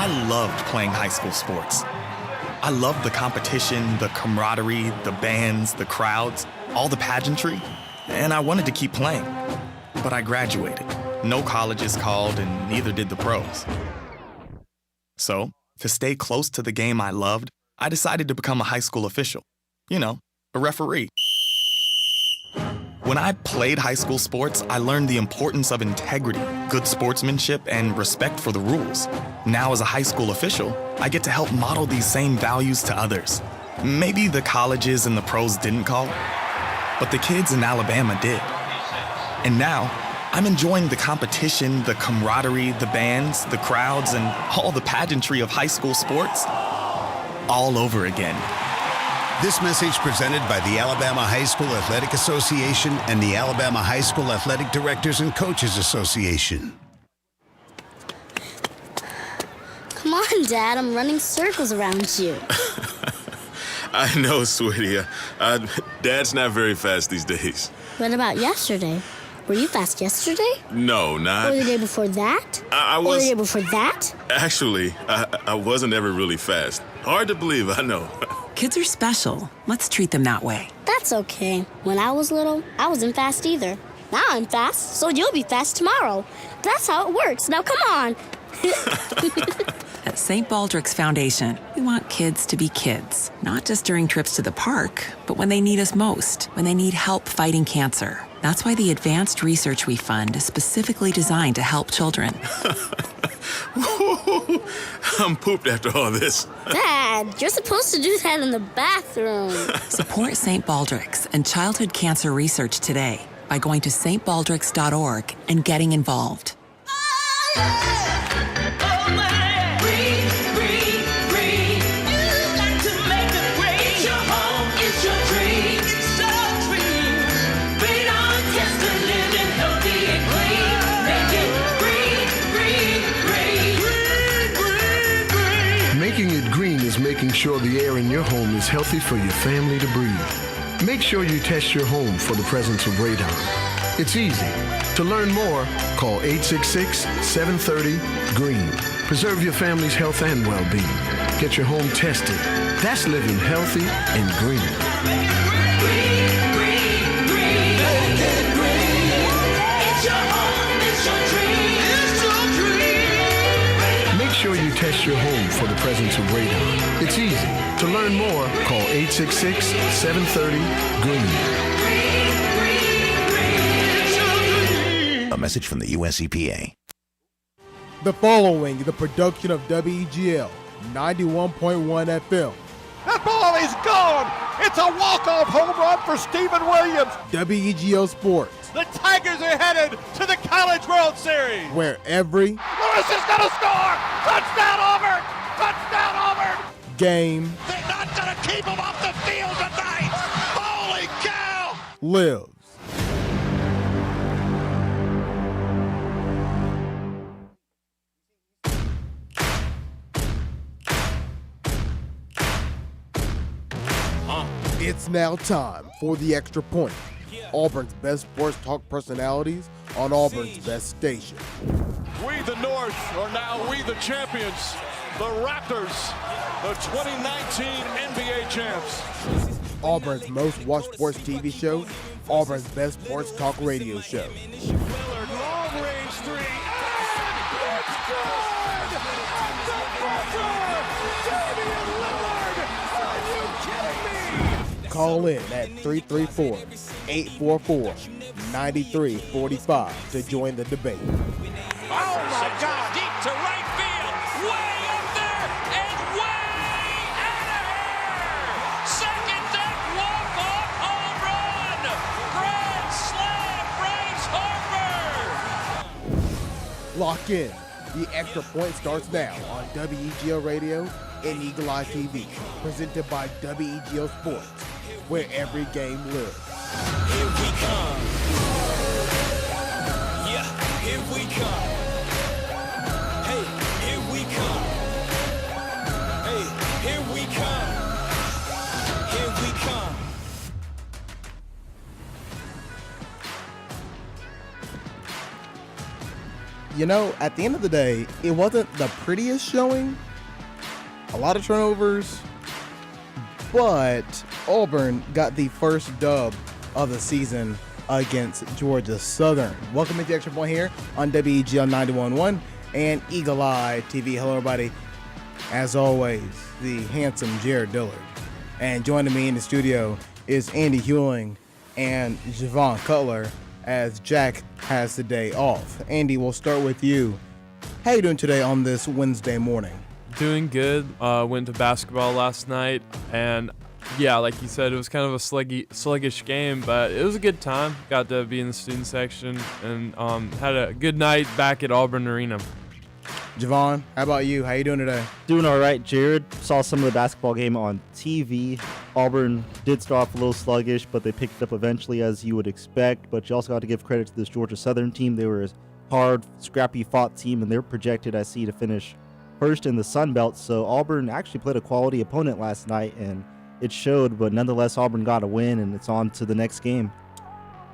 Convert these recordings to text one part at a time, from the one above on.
I loved playing high school sports. I loved the competition, the camaraderie, the bands, the crowds, all the pageantry, and I wanted to keep playing. But I graduated. No colleges called, and neither did the pros. So, to stay close to the game I loved, I decided to become a high school official. You know, a referee. When I played high school sports, I learned the importance of integrity, good sportsmanship, and respect for the rules. Now, as a high school official, I get to help model these same values to others. Maybe the colleges and the pros didn't call, but the kids in Alabama did. And now, I'm enjoying the competition, the camaraderie, the bands, the crowds, and all the pageantry of high school sports all over again. This message presented by the Alabama High School Athletic Association and the Alabama High School Athletic Directors and Coaches Association. Come on, Dad, I'm running circles around you. I know, sweetie. Dad's not very fast these days. What about yesterday? Were you fast yesterday? No, not... Or the day before that? I was... Or the day before that? Actually, I wasn't ever really fast. Hard to believe, I know. Kids are special. Let's treat them that way. That's okay. When I was little, I wasn't fast either. Now I'm fast, so you'll be fast tomorrow. That's how it works. Now come on. At St. Baldrick's Foundation, we want kids to be kids. Not just during trips to the park, but when they need us most, when they need help fighting cancer. That's why the advanced research we fund is specifically designed to help children. I'm pooped after all this. Dad, you're supposed to do that in the bathroom. Support St. Baldrick's and childhood cancer research today by going to stbaldricks.org and getting involved. Making it green is making sure the air in your home is healthy for your family to breathe. Make sure you test your home for the presence of radon. It's easy. To learn more, call 866-730-GREEN. Preserve your family's health and well-being. Get your home tested. That's living healthy and green. Make sure you test your home for the presence of radon. It's easy. To learn more, call 866-730-GREEN. A message from the U.S. EPA. The following is the production of WEGL 91.1 FM. That ball is gone! It's a walk-off home run for Stephen Williams! WEGL Sports, The Tigers are headed to the College World Series! where every Lewis is gonna score! Touchdown Auburn! Touchdown Auburn! game They're not gonna keep him off the field tonight! Holy cow! lives. It's now time for the Extra Point. Auburn's best sports talk personalities on Auburn's best station. We the North are now we the champions. The Raptors, the 2019 NBA champs. Auburn's most watched sports TV show, Auburn's best sports talk radio show. Lillard, long range three, and it's good! At the buzzer! Damian Lillard! Are you kidding me? Call in at 334-844-9345 to join the debate. Oh my God! Deep to right field, way up there, and way out of here! Second deck walk-off home run! Grand slam, Bryce Harper! Lock in. The Extra Point starts now on WEGL Radio and Eagle Eye TV, presented by WEGL Sports, where every game lives. Here we come. Yeah, here we come. Hey, here we come. Hey, here we come. Here we come. You at the end of the day, it wasn't the prettiest showing. A lot of turnovers, but Auburn got the first dub of the season against Georgia Southern. Welcome to the Extra Point here on WEGL 91.1 and Eagle Eye TV. Hello, everybody. As always, the handsome Jared Dillard. And joining me in the studio is Andy Hewling and Javon Cutler, as Jack has the day off. Andy, we'll start with you. How you doing today on this Wednesday morning? Doing good. Went to basketball last night, and yeah, like you said, it was kind of a sluggish game, but it was a good time. Got to be in the student section and had a good night back at Auburn Arena. Javon, how about you? How you doing today? Doing all right, Jared. Saw some of the basketball game on TV. Auburn did start off a little sluggish, but they picked it up eventually, as you would expect. But you also got to give credit to this Georgia Southern team. They were a hard, scrappy fought team, and they're projected, I see, to finish first in the Sun Belt. So Auburn actually played a quality opponent last night, and it showed. But nonetheless, Auburn got a win, and it's on to the next game.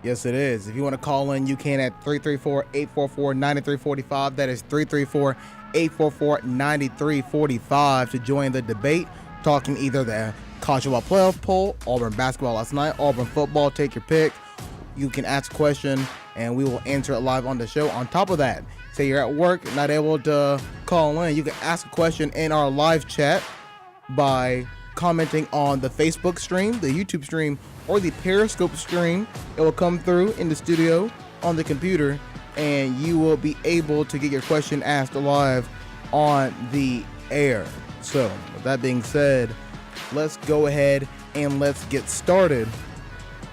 Yes, it is. If you want to call in, you can at 334-844-9345. That is 334-844-9345 to join the debate, talking either the college football playoff poll, Auburn basketball last night, Auburn football, take your pick. You can ask a question, and we will answer it live on the show. On top of that, say you're at work, not able to call in, you can ask a question in our live chat by commenting on the Facebook stream, the YouTube stream, or the Periscope stream. It will come through in the studio on the computer, and you will be able to get your question asked live on the air. So, with that being said, let's go ahead and let's get started.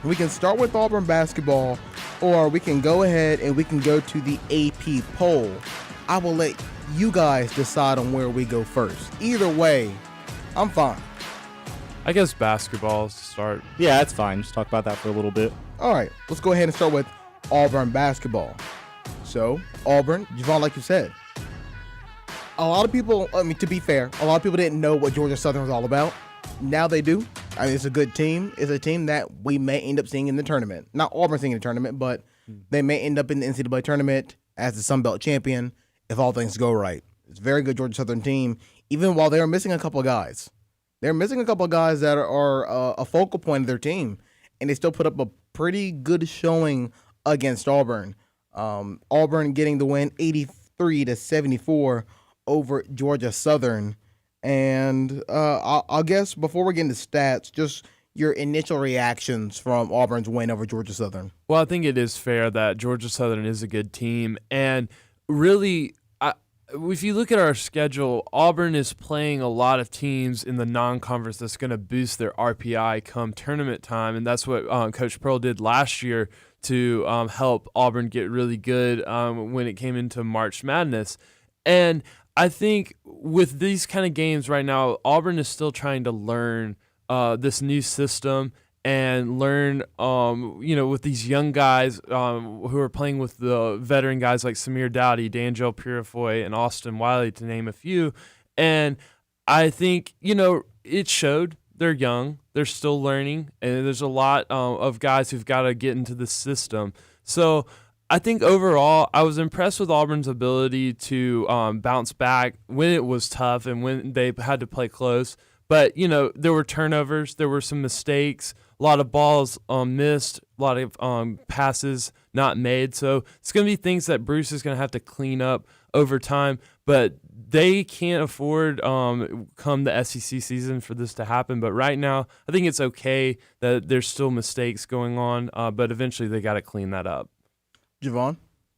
We can start with Auburn basketball, or we can go ahead and we can go to the AP poll. I will let you guys decide on where we go first. Either way, I'm fine. I guess basketball is to start. Yeah, that's fine. Just talk about that for a little bit. All right, let's go ahead and start with Auburn basketball. So, Auburn, Javon, like you said, a lot of people, to be fair, a lot of people didn't know what Georgia Southern was all about. Now they do. I mean, it's a good team. It's a team that we may end up seeing in the tournament. Not Auburn seeing in the tournament, but they may end up in the NCAA tournament as the Sun Belt champion if all things go right. It's a very good Georgia Southern team, even while they are missing a couple of guys. They're missing a couple of guys that are a focal point of their team, and they still put up a pretty good showing against Auburn. Auburn getting the win 83-74 over Georgia Southern. And I'll guess before we get into stats, just your initial reactions from Auburn's win over Georgia Southern. Well, I think it is fair that Georgia Southern is a good team, and really, if you look at our schedule, Auburn is playing a lot of teams in the non-conference that's going to boost their RPI come tournament time, and that's what Coach Pearl did last year to help Auburn get really good when it came into March Madness. And I think with these kind of games right now, Auburn is still trying to learn this new system and learn, with these young guys who are playing with the veteran guys like Samir Dowdy, D'Angelo Purifoy, and Austin Wiley, to name a few. And I think, it showed. They're young. They're still learning. And there's a lot of guys who've got to get into the system. So I think overall, I was impressed with Auburn's ability to bounce back when it was tough and when they had to play close. But, there were turnovers. There were some mistakes. A lot of balls missed, a lot of passes not made. So it's going to be things that Bruce is going to have to clean up over time. But they can't afford come the SEC season for this to happen. But right now, I think it's okay that there's still mistakes going on. But eventually they got to clean that up. Javon?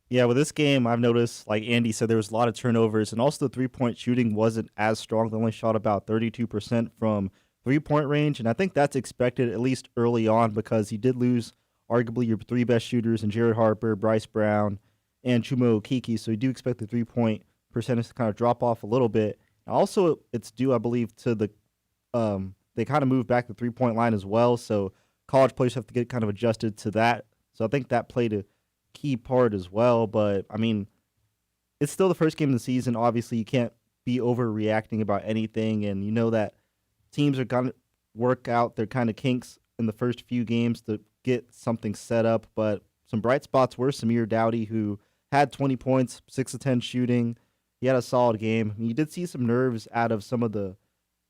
Yeah, with this game, I've noticed, like Andy said, there was a lot of turnovers. And also the three-point shooting wasn't as strong. They only shot about 32% from three-point range, and I think that's expected at least early on because he did lose arguably your three best shooters in Jared Harper, Bryce Brown, and Chuma Okeke, so you do expect the three-point percentage to kind of drop off a little bit. Also, it's due, I believe, to the they kind of moved back the three-point line as well, so college players have to get kind of adjusted to that. So I think that played a key part as well, but, I mean, it's still the first game of the season. Obviously, you can't be overreacting about anything, and you know that teams are going to work out their kind of kinks in the first few games to get something set up. But some bright spots were Samir Dowdy, who had 20 points, 6 of 10 shooting. He had a solid game. I mean, you did see some nerves out of some of the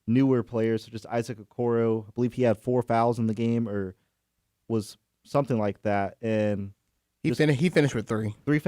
newer players, such as Isaac Okoro. I believe he had 4 fouls in the game, or was something like that. And he finished with 3. 3 fouls.